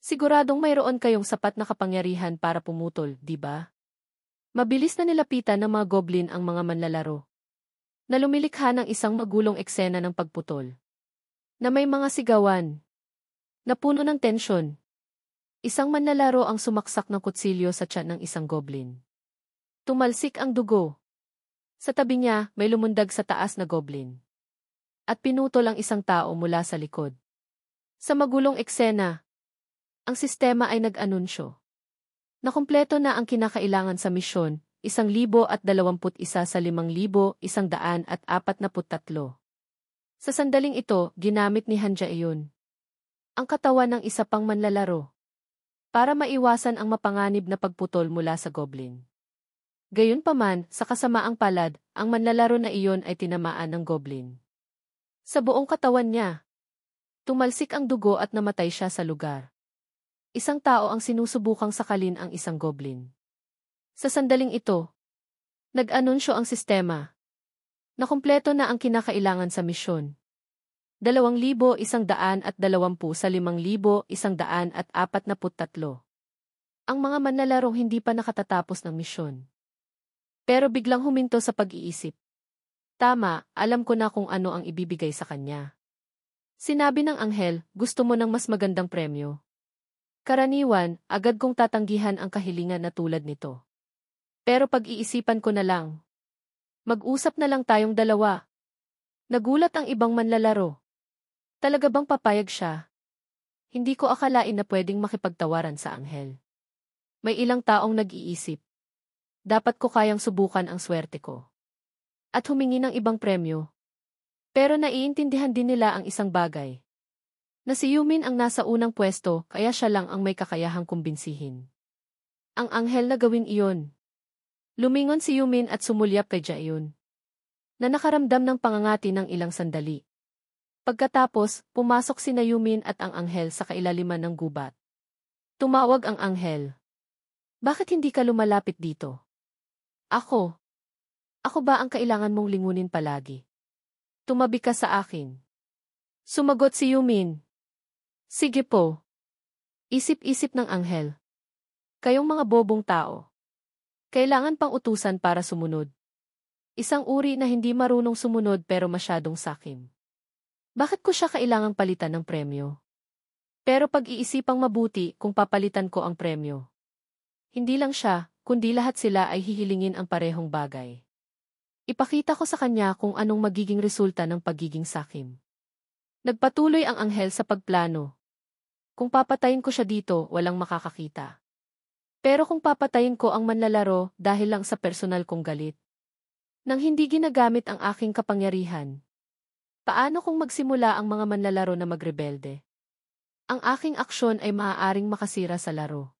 Siguradong mayroon kayong sapat na kapangyarihan para pumutol, di ba? Mabilis na nilapitan ng mga goblin ang mga manlalaro, na lumilikha ng isang magulong eksena ng pagputol, na may mga sigawan, na puno ng tensyon. Isang manlalaro ang sumaksak ng kutsilyo sa tiyan ng isang goblin. Tumalsik ang dugo. Sa tabi niya, may lumundag sa taas na goblin. At pinutol ang isang tao mula sa likod. Sa magulong eksena, ang sistema ay nag-anunsyo. Nakumpleto na ang kinakailangan sa misyon, 1,021 sa 5,143. Sa sandaling ito, ginamit ni Hanja iyon ang katawan ng isa pang manlalaro para maiwasan ang mapanganib na pagputol mula sa goblin. Gayunpaman, sa kasamaang palad, ang manlalaro na iyon ay tinamaan ng goblin. Sa buong katawan niya, tumalsik ang dugo at namatay siya sa lugar. Isang tao ang sinusubukang sakalin ang isang goblin. Sa sandaling ito, nag-anunsyo ang sistema. Nakumpleto na ang kinakailangan sa misyon. 2,120 sa 5,143. Ang mga manlalarong hindi pa nakatatapos ng misyon. Pero biglang huminto sa pag-iisip. Tama, alam ko na kung ano ang ibibigay sa kanya. Sinabi ng anghel, gusto mo ng mas magandang premyo. Karaniwan, agad kong tatanggihan ang kahilingan na tulad nito. Pero pag-iisipan ko na lang. Mag-usap na lang tayong dalawa. Nagulat ang ibang manlalaro. Talaga bang papayag siya? Hindi ko akalain na pwedeng makipagtawaran sa anghel. May ilang taong nag-iisip. Dapat ko kayang subukan ang swerte ko. At humingi ng ibang premyo. Pero naiintindihan din nila ang isang bagay. Na si Yumin ang nasa unang pwesto, kaya siya lang ang may kakayahang kumbinsihin ang anghel na gawin iyon. Lumingon si Yumin at sumulyap kay Jaeyoon, na nakaramdam ng pangangati ng ilang sandali. Pagkatapos, pumasok sina Yumin at ang anghel sa kailaliman ng gubat. Tumawag ang anghel. Bakit hindi ka lumalapit dito? Ako. Ako ba ang kailangan mong lingunin palagi? Tumabi ka sa akin. Sumagot si Yumin. Sige po. Isip-isip ng anghel. Kayong mga bobong tao. Kailangan pang utusan para sumunod. Isang uri na hindi marunong sumunod pero masyadong sakim. Bakit ko siya kailangang palitan ng premyo? Pero pag-iisipang mabuti kung papalitan ko ang premyo. Hindi lang siya, kundi lahat sila ay hihilingin ang parehong bagay. Ipakita ko sa kanya kung anong magiging resulta ng pagiging sakim. Nagpatuloy ang anghel sa pagplano. Kung papatayin ko siya dito, walang makakakita. Pero kung papatayin ko ang manlalaro dahil lang sa personal kong galit, nang hindi ginagamit ang aking kapangyarihan, paano kung magsimula ang mga manlalaro na magrebelde? Ang aking aksyon ay maaaring makasira sa laro.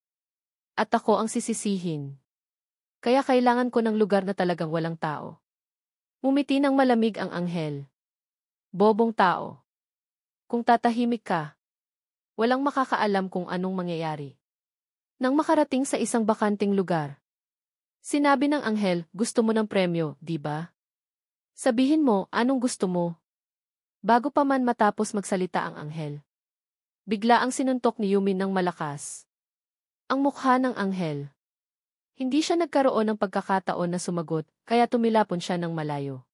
At ako ang sisisihin. Kaya kailangan ko ng lugar na talagang walang tao. Ngumiti ng malamig ang anghel. Bobong tao. Kung tatahimik ka, walang makakaalam kung anong mangyayari. Nang makarating sa isang bakanting lugar, sinabi ng anghel, gusto mo ng premyo, di ba? Sabihin mo, anong gusto mo? Bago pa man matapos magsalita ang anghel, bigla ang sinuntok ni Yumin ng malakas. Ang mukha ng anghel. Hindi siya nagkaroon ng pagkakataon na sumagot, kaya tumilapon siya ng malayo.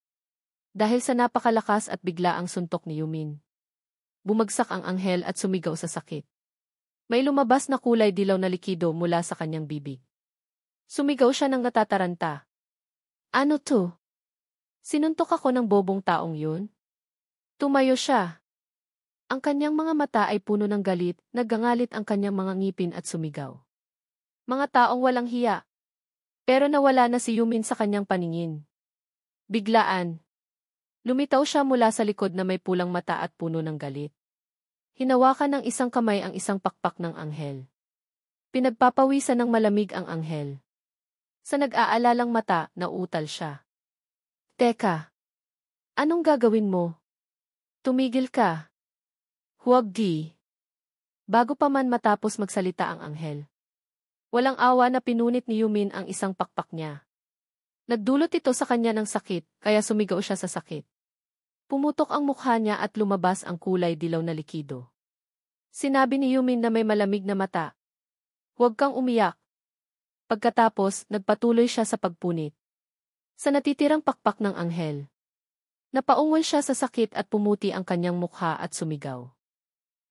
Dahil sa napakalakas at bigla ang suntok ni Yumin, bumagsak ang anghel at sumigaw sa sakit. May lumabas na kulay dilaw na likido mula sa kanyang bibig. Sumigaw siya ng natataranta. Ano to? Sinuntok ako ng bobong taong yun? Tumayo siya. Ang kanyang mga mata ay puno ng galit, naggangalit ang kanyang mga ngipin at sumigaw. Mga taong walang hiya. Pero nawala na si Yumin sa kanyang paningin. Biglaan. Lumitaw siya mula sa likod na may pulang mata at puno ng galit. Hinawakan ng isang kamay ang isang pakpak ng anghel. Pinagpapawisan ng malamig ang anghel. Sa nag-aalalang mata, nauutal siya. Teka. Anong gagawin mo? Tumigil ka. Huwag di. Bago pa man matapos magsalita ang anghel, walang awa na pinunit ni Yumin ang isang pakpak niya. Nagdulot ito sa kanya ng sakit, kaya sumigaw siya sa sakit. Pumutok ang mukha niya at lumabas ang kulay dilaw na likido. Sinabi ni Yumin na may malamig na mata. Huwag kang umiyak. Pagkatapos, nagpatuloy siya sa pagpunit. Sa natitirang pakpak ng anghel. Napaungol siya sa sakit at pumuti ang kanyang mukha at sumigaw.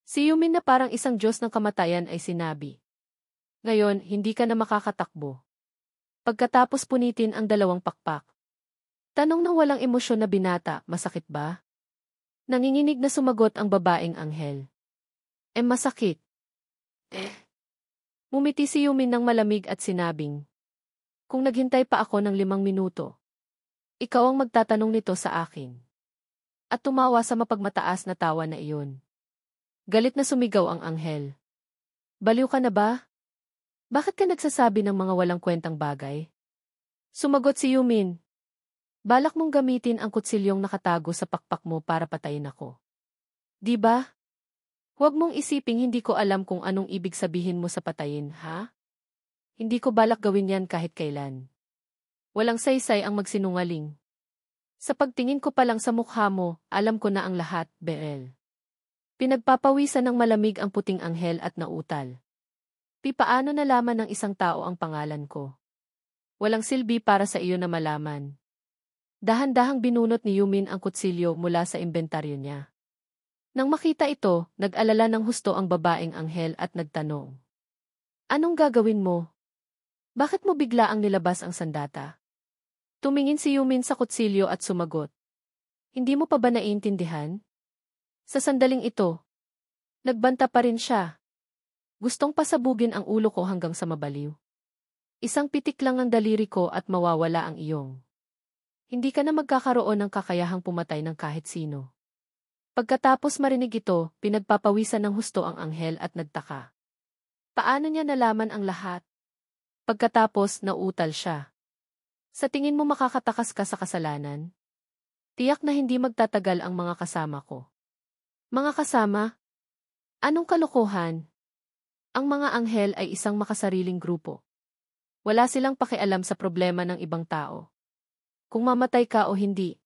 Si Yumin na parang isang Diyos ng kamatayan ay sinabi. Ngayon, hindi ka na makakatakbo. Pagkatapos punitin ang dalawang pakpak. Tanong ng walang emosyon na binata, masakit ba? Nanginginig na sumagot ang babaeng anghel. Masakit. Mumiti si Yumin ng malamig at sinabing, kung naghintay pa ako ng 5 minuto, ikaw ang magtatanong nito sa akin. At tumawa sa mapagmataas na tawa na iyon. Galit na sumigaw ang anghel. Baliw ka na ba? Bakit ka nagsasabi ng mga walang kwentang bagay? Sumagot si Yumin. Balak mong gamitin ang kutsilyong nakatago sa pakpak mo para patayin ako. Di ba? Huwag mong isiping hindi ko alam kung anong ibig sabihin mo sa patayin, ha? Hindi ko balak gawin yan kahit kailan. Walang saysay ang magsinungaling. Sa pagtingin ko pa lang sa mukha mo, alam ko na ang lahat, Beel. Pinagpapawisan ng malamig ang puting anghel at nautal. Paano nalaman ng isang tao ang pangalan ko? Walang silbi para sa iyo na malaman. Dahan-dahang binunot ni Yumin ang kutsilyo mula sa inventaryo niya. Nang makita ito, nag-alala ng husto ang babaeng anghel at nagtanong. Anong gagawin mo? Bakit mo bigla ang nilabas ang sandata? Tumingin si Yumin sa kutsilyo at sumagot. Hindi mo pa ba naiintindihan? Sa sandaling ito, nagbanta pa rin siya. Gustong pasabugin ang ulo ko hanggang sa mabaliw. Isang pitik lang ang daliri ko at mawawala ang iyong. Hindi ka na magkakaroon ng kakayahang pumatay ng kahit sino. Pagkatapos marinig ito, pinagpapawisan ng husto ang anghel at nagtaka. Paano niya nalaman ang lahat? Pagkatapos, nauutal siya. Sa tingin mo makakatakas ka sa kasalanan? Tiyak na hindi magtatagal ang mga kasama ko. Mga kasama? Anong kalokohan? Ang mga anghel ay isang makasariling grupo. Wala silang pakialam sa problema ng ibang tao. Kung mamatay ka o hindi,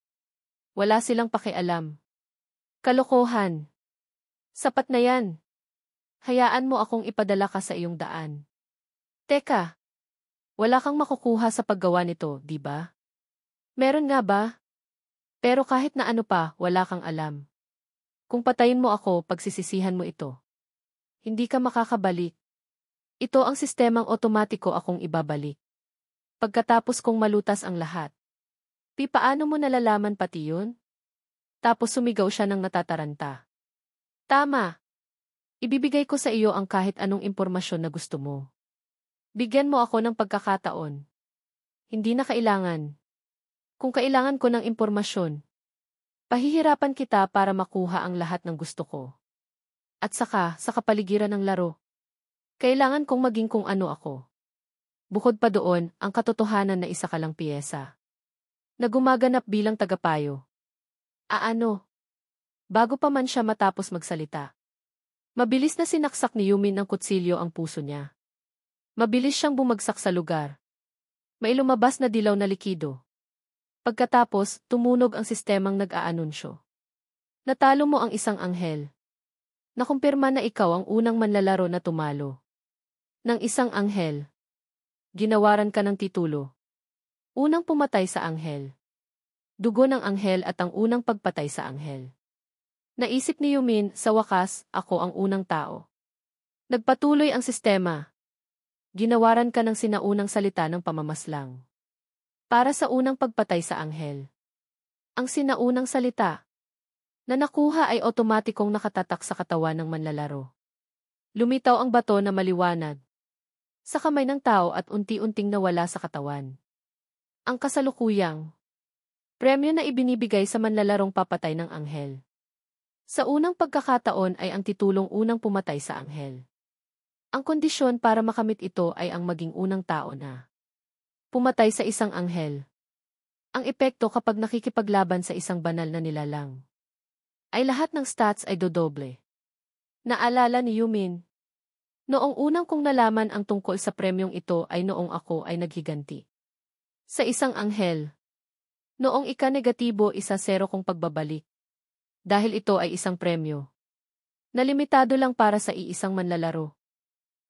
wala silang pakialam. Kalokohan. Sapat na yan. Hayaan mo akong ipadala ka sa iyong daan. Teka, wala kang makukuha sa paggawa nito, di ba? Meron nga ba? Pero kahit na ano pa, wala kang alam. Kung patayin mo ako, pagsisisihan mo ito. Hindi ka makakabalik. Ito ang sistemang otomatiko akong ibabalik. Pagkatapos kong malutas ang lahat. Paano mo nalalaman pati yun? Tapos sumigaw siya ng natataranta. Tama. Ibibigay ko sa iyo ang kahit anong impormasyon na gusto mo. Bigyan mo ako ng pagkakataon. Hindi na kailangan. Kung kailangan ko ng impormasyon, pahihirapan kita para makuha ang lahat ng gusto ko. At saka, sa kapaligiran ng laro, kailangan kong maging kung ano ako. Bukod pa doon, ang katotohanan na isa ka lang piyesa. Na gumaganap bilang tagapayo. Ano? Bago pa man siya matapos magsalita. Mabilis na sinaksak ni Yumin ng kutsilyo ang puso niya. Mabilis siyang bumagsak sa lugar. May lumabas na dilaw na likido. Pagkatapos, tumunog ang sistemang nag-aanunsyo. Natalo mo ang isang anghel. Nakumpirma na ikaw ang unang manlalaro na tumalo. Ng isang anghel. Ginawaran ka ng titulo. Unang pumatay sa anghel. Dugo ng anghel at ang unang pagpatay sa anghel. Naisip ni Yumin, sa wakas, ako ang unang tao. Nagpatuloy ang sistema. Ginawaran ka ng sinaunang salita ng pamamaslang. Para sa unang pagpatay sa anghel. Ang sinaunang salita na nakuha ay otomatikong nakatatak sa katawan ng manlalaro. Lumitaw ang bato na maliwanag sa kamay ng tao at unti-unting nawala sa katawan. Ang kasalukuyang premyo na ibinibigay sa manlalarong papatay ng anghel. Sa unang pagkakataon ay ang titulong unang pumatay sa anghel. Ang kondisyon para makamit ito ay ang maging unang tao na pumatay sa isang anghel. Ang epekto kapag nakikipaglaban sa isang banal na nilalang ay lahat ng stats ay dodoble. Naalala ni Yumin. Noong unang kong nalaman ang tungkol sa premyong ito ay noong ako ay naghiganti sa isang anghel. Noong ika-negatibo 1-0 kong pagbabalik. Dahil ito ay isang premyo. na limitado lang para sa iisang manlalaro.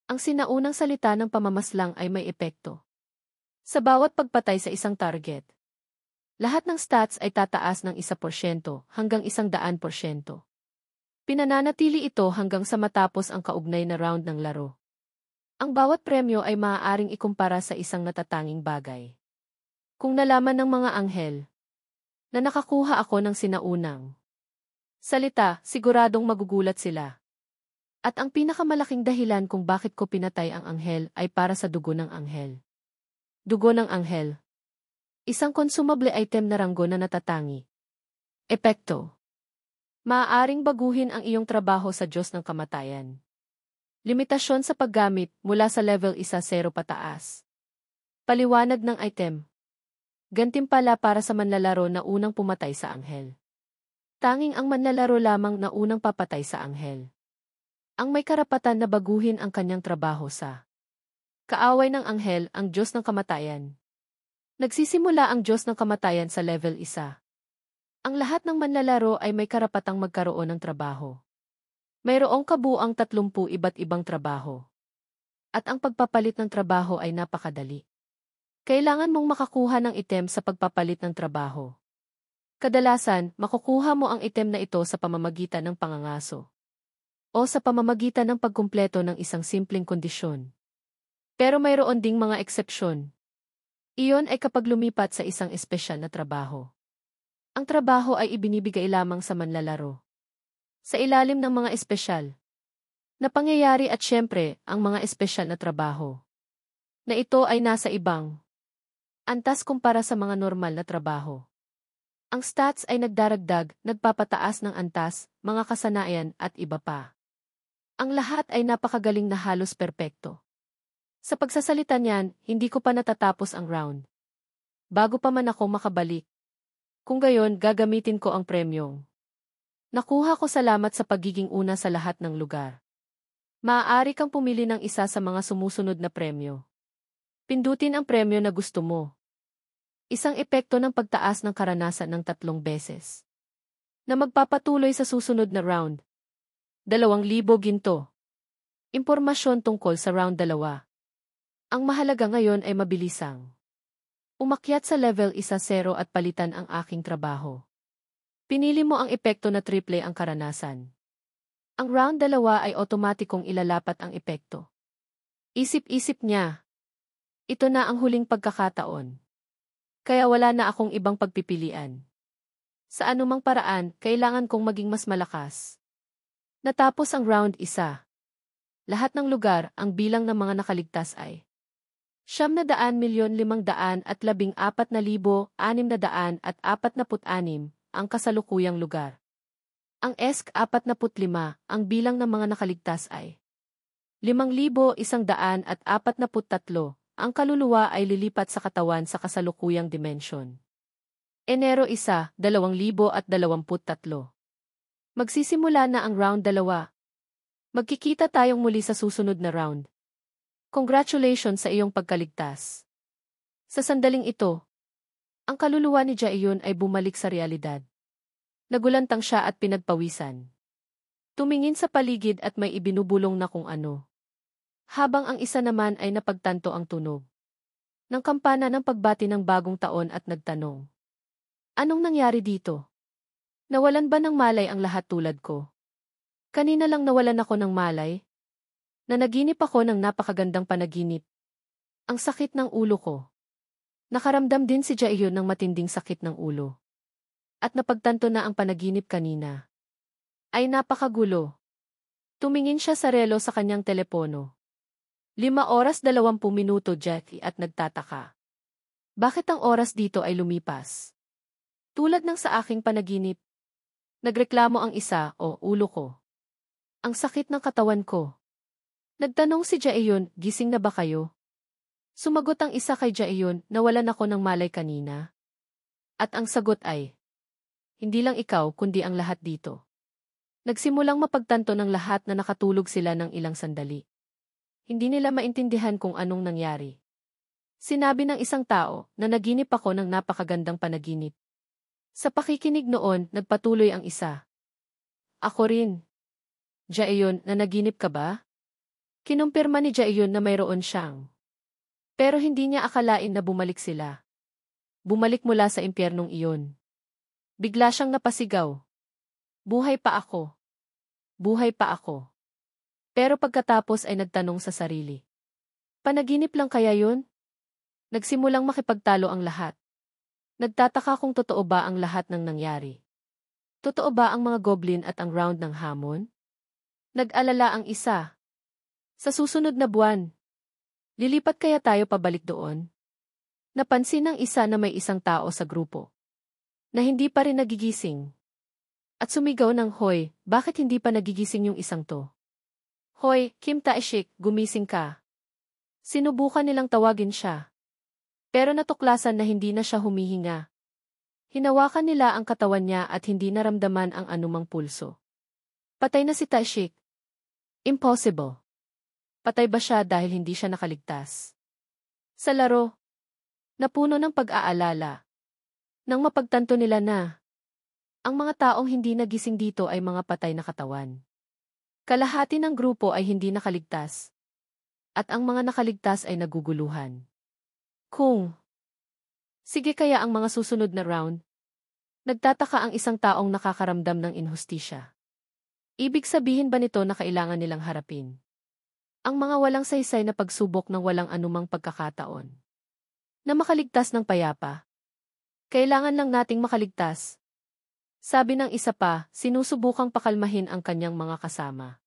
Ang sinaunang salita ng pamamaslang ay may epekto sa bawat pagpatay sa isang target. Lahat ng stats ay tataas ng 1% hanggang 100%. Pinananatili ito hanggang sa matapos ang kaugnay na round ng laro. Ang bawat premyo ay maaaring ikumpara sa isang natatanging bagay. Kung nalaman ng mga anghel na nakakuha ako ng sinaunang salita, siguradong magugulat sila. At ang pinakamalaking dahilan kung bakit ko pinatay ang anghel ay para sa dugo ng anghel. Dugo ng anghel. Isang consumable item na ranggo na natatangi. Epekto. Maaaring baguhin ang iyong trabaho sa Diyos ng Kamatayan. Limitasyon sa paggamit mula sa level 1-0 pataas. Paliwanag ng item. Gantimpala para sa manlalaro na unang pumatay sa anghel. Tanging ang manlalaro lamang na unang papatay sa anghel ang may karapatan na baguhin ang kanyang trabaho sa kaaway ng anghel, ang Diyos ng Kamatayan. Nagsisimula ang Diyos ng Kamatayan sa level 1. Ang lahat ng manlalaro ay may karapatang magkaroon ng trabaho. Mayroong kabuuang 30 iba't ibang trabaho. At ang pagpapalit ng trabaho ay napakadali. Kailangan mong makakuha ng item sa pagpapalit ng trabaho. Kadalasan, makukuha mo ang item na ito sa pamamagitan ng pangangaso o sa pamamagitan ng pagkumpleto ng isang simpleng kondisyon. Pero mayroon ding mga eksepsyon. Iyon ay kapag lumipat sa isang espesyal na trabaho. Ang trabaho ay ibinibigay lamang sa manlalaro sa ilalim ng mga espesyal na pangyayari at syempre ang mga espesyal na trabaho na ito ay nasa ibang antas kumpara sa mga normal na trabaho. Ang stats ay nagdaragdag, nagpapataas ng antas, mga kasanayan at iba pa. Ang lahat ay napakagaling na halos perpekto. Sa pagsasalita niyan, hindi ko pa natatapos ang round. Bago pa man ako makabalik. Kung gayon, gagamitin ko ang premyong nakuha ko salamat sa pagiging una sa lahat ng lugar. Maaari kang pumili ng isa sa mga sumusunod na premyo. Pindutin ang premyo na gusto mo. Isang epekto ng pagtaas ng karanasan ng 3 beses na magpapatuloy sa susunod na round. 2,000 ginto. Impormasyon tungkol sa round 2. Ang mahalaga ngayon ay mabilisang umakyat sa level 1-0 at palitan ang aking trabaho. Pinili mo ang epekto na triple ang karanasan. Ang round 2 ay otomatikong ilalapat ang epekto. Isip-isip niya. Ito na ang huling pagkakataon. Kaya wala na akong ibang pagpipilian. Sa anumang paraan, kailangan kong maging mas malakas. Natapos ang round 1. Lahat ng lugar, ang bilang ng mga nakaligtas ay 7,514,646 ang kasalukuyang lugar. Ang ESC-45, ang bilang ng mga nakaligtas ay 5,143, ang kaluluwa ay lilipat sa katawan sa kasalukuyang dimensyon. Enero 1, 2023. Magsisimula na ang round 2. Magkikita tayong muli sa susunod na round. Congratulations sa iyong pagkaligtas. Sa sandaling ito, ang kaluluwa ni Jaeyoon ay bumalik sa realidad. Nagulantang siya at pinagpawisan. Tumingin sa paligid at may ibinubulong na kung ano. Habang ang isa naman ay napagtanto ang tunog ng kampana ng pagbati ng bagong taon at nagtanong. Anong nangyari dito? Nawalan ba ng malay ang lahat tulad ko? Kanina lang nawalan ako ng malay. Nanaginip ako ng napakagandang panaginip. Ang sakit ng ulo ko. Nakaramdam din si Jaeyoon ng matinding sakit ng ulo. At napagtanto na ang panaginip kanina ay napakagulo. Tumingin siya sa relo sa kanyang telepono. 5:20 Jackie at nagtataka. Bakit ang oras dito ay lumipas? Tulad ng sa aking panaginip. Nagreklamo ang isa, ulo ko. Ang sakit ng katawan ko. Nagtanong si Jaeyoon, gising na ba kayo? Sumagot ang isa kay Jaeyoon, nawalan ako ng malay kanina. At ang sagot ay, hindi lang ikaw kundi ang lahat dito. Nagsimulang mapagtanto ng lahat na nakatulog sila ng ilang sandali. Hindi nila maintindihan kung anong nangyari. Sinabi ng isang tao na naginip ako ng napakagandang panaginip. Sa pakikinig noon, nagpatuloy ang isa. Ako rin. Jaeyon, nanaginip ka ba? Kinumpirma ni Jaeyon na mayroon siyang. Pero hindi niya akalain na bumalik sila. Bumalik mula sa impyernong iyon. Bigla siyang napasigaw. Buhay pa ako. Buhay pa ako. Pero pagkatapos ay nagtanong sa sarili. Panaginip lang kaya yun? Nagsimulang makipagtalo ang lahat. Nagtataka kung totoo ba ang lahat ng nangyari. Totoo ba ang mga goblin at ang round ng hamon? Nag-alala ang isa. Sa susunod na buwan, lilipat kaya tayo pabalik doon? Napansin ng isa na may isang tao sa grupo na hindi pa rin nagigising. At sumigaw ng, "Hoy, bakit hindi pa nagigising yung isang to? Hoy, Kim Tae-shik, gumising ka." Sinubukan nilang tawagin siya. Pero natuklasan na hindi na siya humihinga. Hinawakan nila ang katawan niya at hindi naramdaman ang anumang pulso. Patay na si Tae-shik. Impossible. Patay ba siya dahil hindi siya nakaligtas? Sa laro, napuno ng pag-aalala. Nang mapagtanto nila na ang mga taong hindi nagising dito ay mga patay na katawan. Kalahati ng grupo ay hindi nakaligtas. At ang mga nakaligtas ay naguguluhan. Sige kaya ang mga susunod na round? Nagtataka ang isang taong nakakaramdam ng inhustisya. Ibig sabihin ba nito na kailangan nilang harapin ang mga walang saysay na pagsubok ng walang anumang pagkakataon na makaligtas ng payapa? Kailangan lang nating makaligtas. Sabi ng isa pa, sinusubukang pakalmahin ang kanyang mga kasama.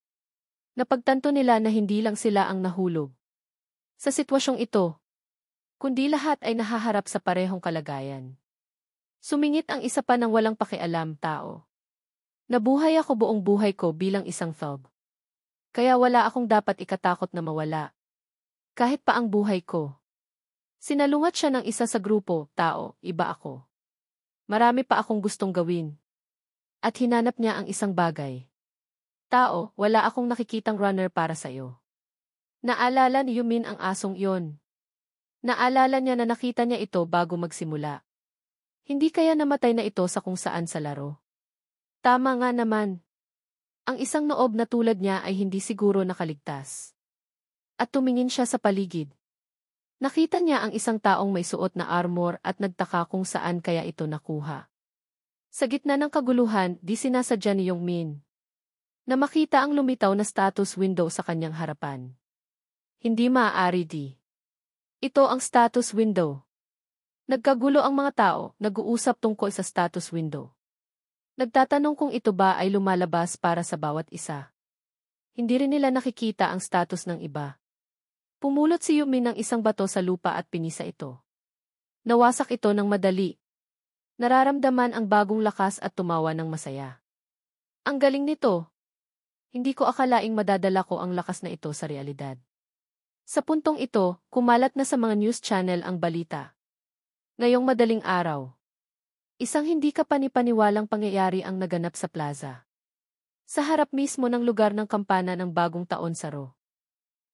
Napagtanto nila na hindi lang sila ang nahulog sa sitwasyong ito, kundi lahat ay nahaharap sa parehong kalagayan. Sumingit ang isa pa ng walang pakialam tao. Nabuhay ako buong buhay ko bilang isang thug. Kaya wala akong dapat ikatakot na mawala. Kahit pa ang buhay ko. Sinalungat siya ng isa sa grupo, tao, iba ako. Marami pa akong gustong gawin. At hinanap niya ang isang bagay. Tao, wala akong nakikitang runner para sa'yo. Naalala ni Yumin ang asong iyon. Naalala niya na nakita niya ito bago magsimula. Hindi kaya namatay na ito sa kung saan sa laro. Tama nga naman. Ang isang noob na tulad niya ay hindi siguro nakaligtas. At tumingin siya sa paligid. Nakita niya ang isang taong may suot na armor at nagtaka kung saan kaya ito nakuha. Sa gitna ng kaguluhan, di sinasadya ni Yongmin na makita ang lumitaw na status window sa kanyang harapan. Hindi maaari di. Ito ang status window. Nagkagulo ang mga tao, nag-uusap tungkol sa status window. Nagtatanong kung ito ba ay lumalabas para sa bawat isa. Hindi rin nila nakikita ang status ng iba. Pumulot si Yumi ng isang bato sa lupa at pinisa ito. Nawasak ito ng madali. Nararamdaman ang bagong lakas at tumawa ng masaya. Ang galing nito. Hindi ko akalaing madadala ko ang lakas na ito sa realidad. Sa puntong ito, kumalat na sa mga news channel ang balita. Ngayong madaling araw, isang hindi kapanipaniwalang pangyayari ang naganap sa plaza. Sa harap mismo ng lugar ng kampana ng bagong taon sa Ro.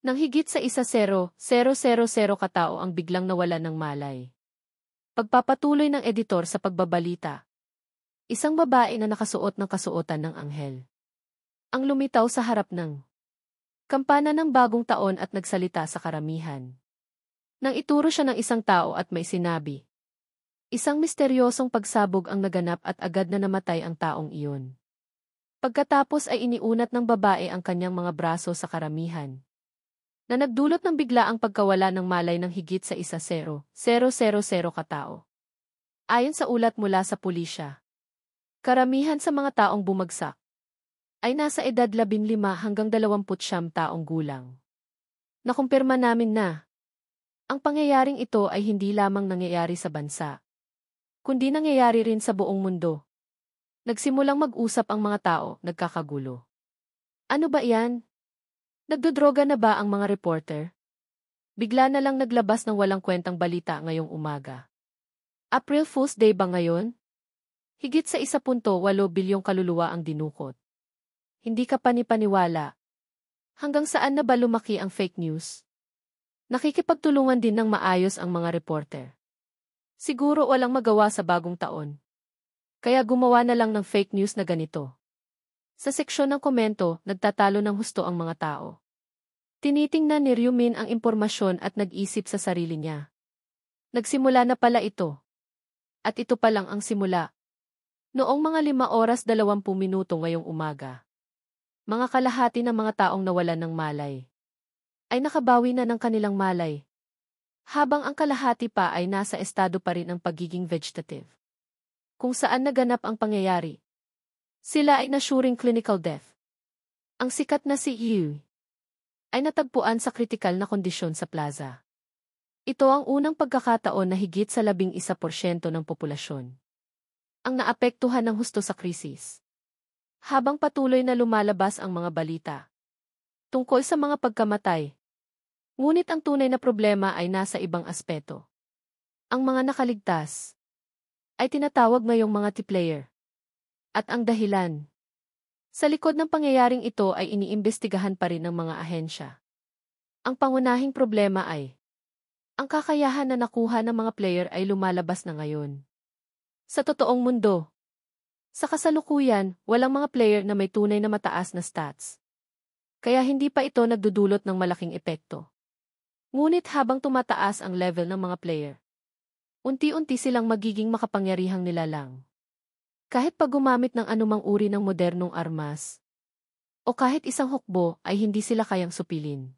Nang higit sa 1,000,000 katao ang biglang nawalan ng malay. Pagpapatuloy ng editor sa pagbabalita. Isang babae na nakasuot ng kasuotan ng anghel ang lumitaw sa harap ng kampana ng bagong taon at nagsalita sa karamihan. Nang ituro siya ng isang tao at may sinabi. Isang misteryosong pagsabog ang naganap at agad na namatay ang taong iyon. Pagkatapos ay iniunat ng babae ang kanyang mga braso sa karamihan. Na nagdulot ng biglaang pagkawala ng malay ng higit sa 1,000,000 katao. Ayon sa ulat mula sa pulisya. Karamihan sa mga taong bumagsak ay nasa edad 15 hanggang 29 taong gulang. Nakumpirma namin na ang pangyayaring ito ay hindi lamang nangyayari sa bansa, kundi nangyayari rin sa buong mundo. Nagsimulang mag-usap ang mga tao, nagkakagulo. Ano ba yan? Nagdodroga na ba ang mga reporter? Bigla na lang naglabas ng walang kwentang balita ngayong umaga. April Fool's Day ba ngayon? Higit sa 1.8 bilyong kaluluwa ang dinukot. Hindi ka panipaniwala. Hanggang saan na ba lumaki ang fake news? Nakikipagtulungan din ng maayos ang mga reporter. Siguro walang magawa sa bagong taon. Kaya gumawa na lang ng fake news na ganito. Sa seksyon ng komento, nagtatalo ng husto ang mga tao. Tinitingnan ni Ryumin ang impormasyon at nag-isip sa sarili niya. Nagsimula na pala ito. At ito pa lang ang simula. Noong mga 5 oras 20 minuto ngayong umaga, mga kalahati ng mga taong nawalan ng malay ay nakabawi na ng kanilang malay, habang ang kalahati pa ay nasa estado pa rin ng pagiging vegetative. Kung saan naganap ang pangyayari, sila ay nasyuring clinical death. Ang sikat na si Yu ay natagpuan sa kritikal na kondisyon sa plaza. Ito ang unang pagkakataon na higit sa 11% ng populasyon ang naapektuhan ng husto sa krisis. Habang patuloy na lumalabas ang mga balita tungkol sa mga pagkamatay, ngunit ang tunay na problema ay nasa ibang aspeto. Ang mga nakaligtas ay tinatawag ngayong mga T-player. At ang dahilan sa likod ng pangyayaring ito ay iniimbestigahan pa rin ng mga ahensya. Ang pangunahing problema ay ang kakayahan na nakuha ng mga player ay lumalabas na ngayon. Sa totoong mundo, sa kasalukuyan, walang mga player na may tunay na mataas na stats. Kaya hindi pa ito nagdudulot ng malaking epekto. Ngunit habang tumataas ang level ng mga player, unti-unti silang magiging makapangyarihang nilalang. Kahit pag gumamit ng anumang uri ng modernong armas, o kahit isang hukbo ay hindi sila kayang supilin.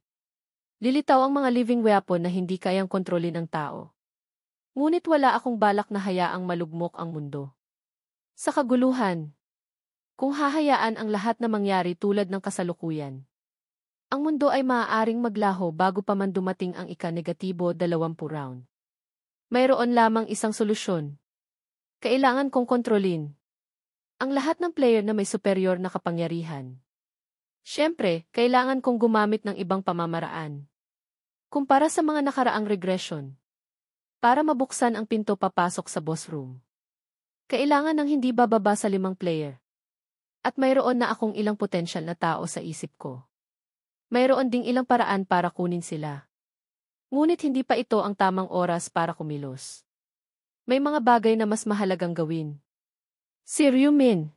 Lilitaw ang mga living weapon na hindi kayang kontrolin ng tao. Ngunit wala akong balak na hayaang malugmok ang mundo. Sa kaguluhan, kung hahayaan ang lahat na mangyari tulad ng kasalukuyan, ang mundo ay maaaring maglaho bago pa man dumating ang ika-20 round. Mayroon lamang isang solusyon. Kailangan kong kontrolin ang lahat ng player na may superior na kapangyarihan. Siyempre, kailangan kong gumamit ng ibang pamamaraan. Kumpara sa mga nakaraang regression. Para mabuksan ang pinto papasok sa boss room, kailangan ng hindi bababa sa 5 player. At mayroon na akong ilang potensyal na tao sa isip ko. Mayroon ding ilang paraan para kunin sila. Ngunit hindi pa ito ang tamang oras para kumilos. May mga bagay na mas mahalagang gawin. Si Ryumin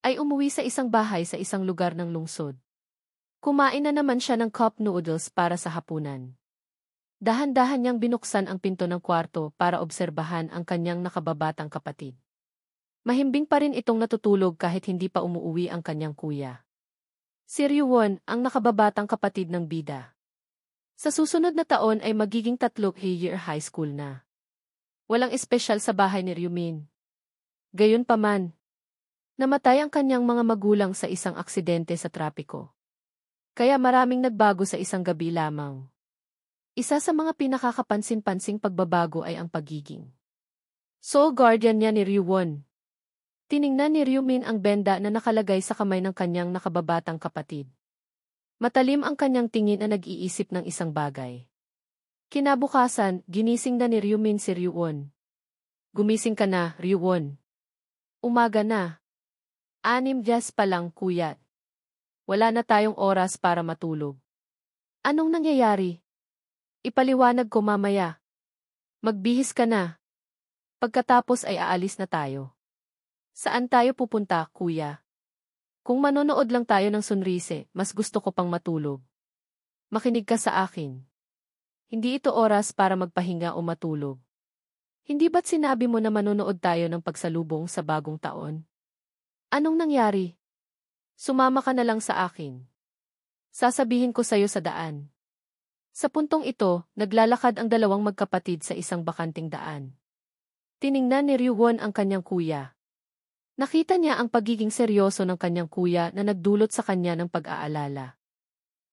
ay umuwi sa isang bahay sa isang lugar ng lungsod. Kumain na naman siya ng cup noodles para sa hapunan. Dahan-dahan niyang binuksan ang pinto ng kwarto para obserbahan ang kanyang nakababatang kapatid. Mahimbing pa rin itong natutulog kahit hindi pa umuuwi ang kanyang kuya. Si Ryuwon ang nakababatang kapatid ng bida. Sa susunod na taon ay magiging 3-year high school na. Walang espesyal sa bahay ni Ryumin. Gayunpaman, namatay ang kanyang mga magulang sa isang aksidente sa trapiko. Kaya maraming nagbago sa isang gabi lamang. Isa sa mga pinakakapansin-pansing pagbabago ay ang pagiging soul guardian niya ni Ryuwon. Tiningnan ni Ryumin ang benda na nakalagay sa kamay ng kanyang nakababatang kapatid. Matalim ang kanyang tingin na nag-iisip ng isang bagay. Kinabukasan, ginising na ni Ryumin si Ryuwon. Gumising ka na, Ryuwon. Umaga na. 6 pa lang, kuya. Wala na tayong oras para matulog. Anong nangyayari? Ipaliwanag ko mamaya. Magbihis ka na. Pagkatapos ay aalis na tayo. Saan tayo pupunta, kuya? Kung manonood lang tayo ng sunrise, mas gusto ko pang matulog. Makinig ka sa akin. Hindi ito oras para magpahinga o matulog. Hindi ba't sinabi mo na manonood tayo ng pagsalubong sa bagong taon? Anong nangyari? Sumama ka na lang sa akin. Sasabihin ko sa'yo sa daan. Sa puntong ito, naglalakad ang dalawang magkapatid sa isang bakanting daan. Tiningnan ni Ryuwon ang kanyang kuya. Nakita niya ang pagiging seryoso ng kanyang kuya na nagdulot sa kanya ng pag-aalala.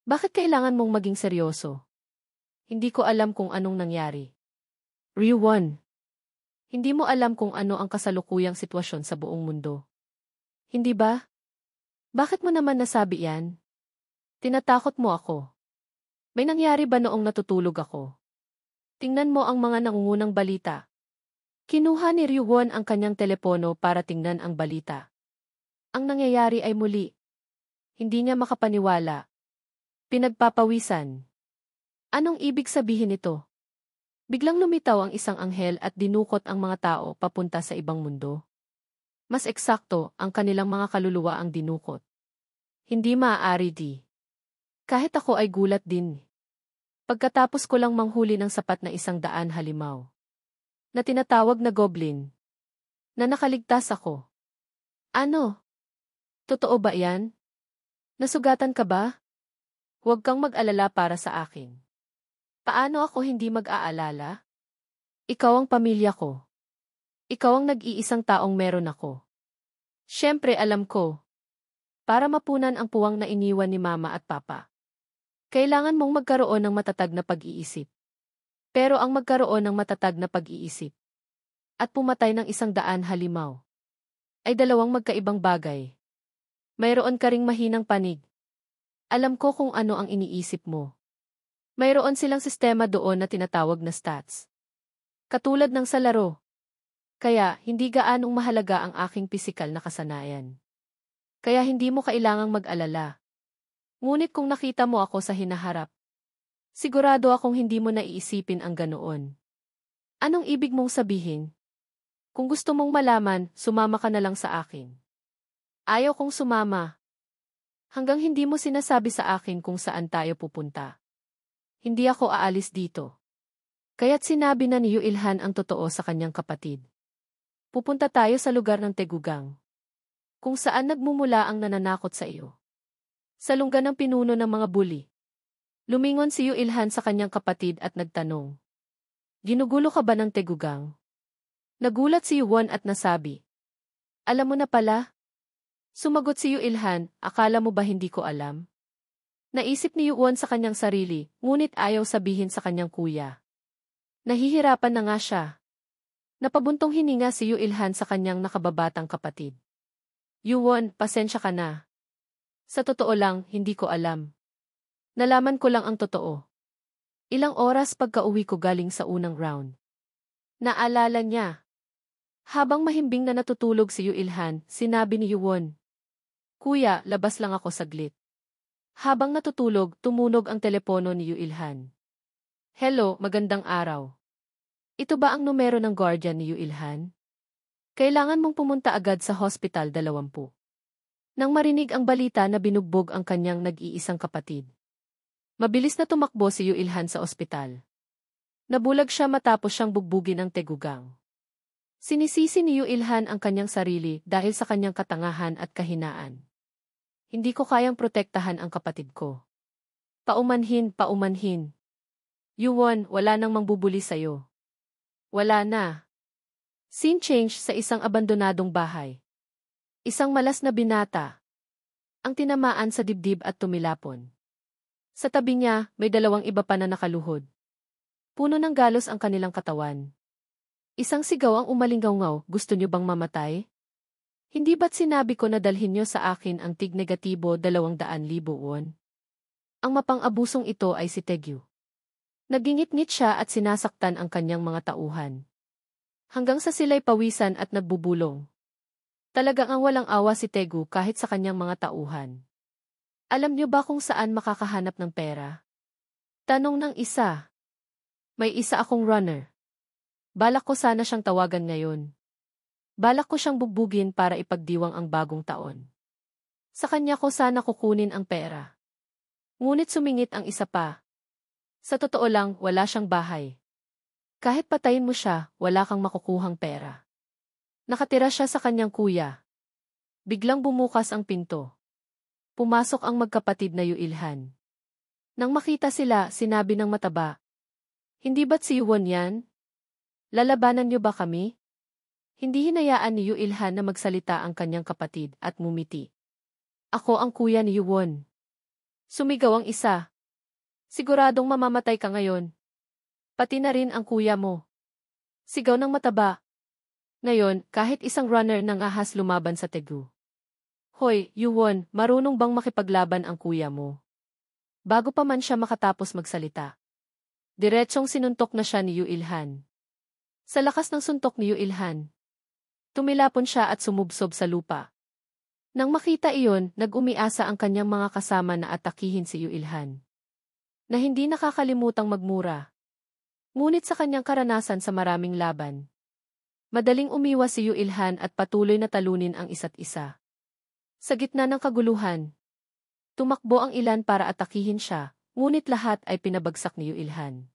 Bakit kailangan mong maging seryoso? Hindi ko alam kung anong nangyari. Ryuwon, hindi mo alam kung ano ang kasalukuyang sitwasyon sa buong mundo. Hindi ba? Bakit mo naman nasabi yan? Tinatakot mo ako. May nangyari ba noong natutulog ako? Tingnan mo ang mga nangungunang balita. Kinuha ni Ryuwon ang kanyang telepono para tingnan ang balita. Ang nangyayari ay muli. Hindi niya makapaniwala. Pinagpapawisan. Anong ibig sabihin ito? Biglang lumitaw ang isang anghel at dinukot ang mga tao papunta sa ibang mundo. Mas eksakto, ang kanilang mga kaluluwa ang dinukot. Hindi maaari di. Kahit ako ay gulat din. Pagkatapos ko lang manghuli ng sapat na 100 halimaw. Na tinatawag na goblin. Na nakaligtas ako. Ano? Totoo ba yan? Nasugatan ka ba? Huwag kang mag-alala para sa akin. Paano ako hindi mag-aalala? Ikaw ang pamilya ko. Ikaw ang nag-iisang taong meron ako. Siyempre alam ko. Para mapunan ang puwang na iniwan ni mama at papa. Kailangan mong magkaroon ng matatag na pag-iisip. Pero ang magkaroon ng matatag na pag-iisip at pumatay ng 100 halimaw ay dalawang magkaibang bagay. Mayroon ka ring mahinang panig. Alam ko kung ano ang iniisip mo. Mayroon silang sistema doon na tinatawag na stats. Katulad ng sa laro. Kaya, hindi gaanong mahalaga ang aking pisikal na kasanayan. Kaya hindi mo kailangang mag-alala. Ngunit kung nakita mo ako sa hinaharap, sigurado akong hindi mo naiisipin ang ganoon. Anong ibig mong sabihin? Kung gusto mong malaman, sumama ka na lang sa akin. Ayaw kong sumama. Hanggang hindi mo sinasabi sa akin kung saan tayo pupunta. Hindi ako aalis dito. Kaya't sinabi na ni Yuilhan ang totoo sa kanyang kapatid. Pupunta tayo sa lugar ng Tegugang. Kung saan nagmumula ang nananakot sa iyo. Sa lungga ng pinuno ng mga buli. Lumingon si Yuilhan sa kanyang kapatid at nagtanong. Ginugulo ka ba ng Tegugang? Nagulat si Yuwon at nasabi. Alam mo na pala? Sumagot si Yuilhan, akala mo ba hindi ko alam? Naisip ni Yuwon sa kanyang sarili, ngunit ayaw sabihin sa kanyang kuya. Nahihirapan na nga siya. Napabuntong hininga si Yuilhan sa kanyang nakababatang kapatid. Yuwon, pasensya ka na. Sa totoo lang, hindi ko alam. Nalaman ko lang ang totoo. Ilang oras pagka-uwi ko galing sa unang round. Naalala niya. Habang mahimbing na natutulog si Yuilhan, sinabi ni Yuwon. Kuya, labas lang ako saglit. Habang natutulog, tumunog ang telepono ni Yuilhan. Hello, magandang araw. Ito ba ang numero ng guardian ni Yuilhan? Kailangan mong pumunta agad sa Hospital 20. Nang marinig ang balita na binugbog ang kanyang nag-iisang kapatid. Mabilis na tumakbo si Yuilhan sa ospital. Nabulag siya matapos siyang bugbugin ng Tegugang. Sinisisi ni Yuilhan ang kanyang sarili dahil sa kanyang katangahan at kahinaan. Hindi ko kayang protektahan ang kapatid ko. Paumanhin, paumanhin. Yuwon, wala nang mangbubuli sa'yo. Wala na. Scene change sa isang abandonadong bahay. Isang malas na binata. Ang tinamaan sa dibdib at tumilapon. Sa tabi niya, may 2 iba pa na nakaluhod. Puno ng galos ang kanilang katawan. Isang sigaw ang umalingaw-ngaw, gusto niyo bang mamatay? Hindi ba't sinabi ko na dalhin niyo sa akin ang tig-negatibo 200,000 won? Ang mapang-abusong ito ay si Taegyu. Nagingit-ngit siya at sinasaktan ang kanyang mga tauhan. Hanggang sa sila'y pawisan at nagbubulong. Talagang ang walang awa si Taegyu kahit sa kanyang mga tauhan. Alam niyo ba kung saan makakahanap ng pera? Tanong ng isa. May isa akong runner. Balak ko sana siyang tawagan ngayon. Balak ko siyang bugbugin para ipagdiwang ang bagong taon. Sa kanya ko sana kukunin ang pera. Ngunit sumingit ang isa pa. Sa totoo lang, wala siyang bahay. Kahit patayin mo siya, wala kang makukuhang pera. Nakatira siya sa kanyang kuya. Biglang bumukas ang pinto. Pumasok ang magkapatid na Yuilhan. Nang makita sila, sinabi ng mataba. Hindi ba't si Yuwon yan? Lalabanan niyo ba kami? Hindi hinayaan ni Yuilhan na magsalita ang kanyang kapatid at mumiti. Ako ang kuya ni Yuwon. Sumigaw ang isa. Siguradong mamamatay ka ngayon. Pati na rin ang kuya mo. Sigaw ng mataba. Ngayon, kahit isang runner ng ahas lumaban sa Taegyu. Hoy, Yuwon, marunong bang makipaglaban ang kuya mo? Bago pa man siya makatapos magsalita. Diretsong sinuntok na siya ni Yuilhan. Sa lakas ng suntok ni Yuilhan, tumilapon siya at sumubsob sa lupa. Nang makita iyon, nag-umiasa ang kanyang mga kasama na atakihin si Yuilhan. Na hindi nakakalimutang magmura. Ngunit sa kanyang karanasan sa maraming laban, Madaling umiwas si Yu Ilhan at patuloy na talunin ang isa't isa. Sa gitna ng kaguluhan, tumakbo ang ilan para atakihin siya, ngunit lahat ay pinabagsak ni Yu Ilhan.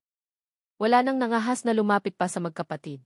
Wala nang nangahas na lumapit pa sa magkapatid.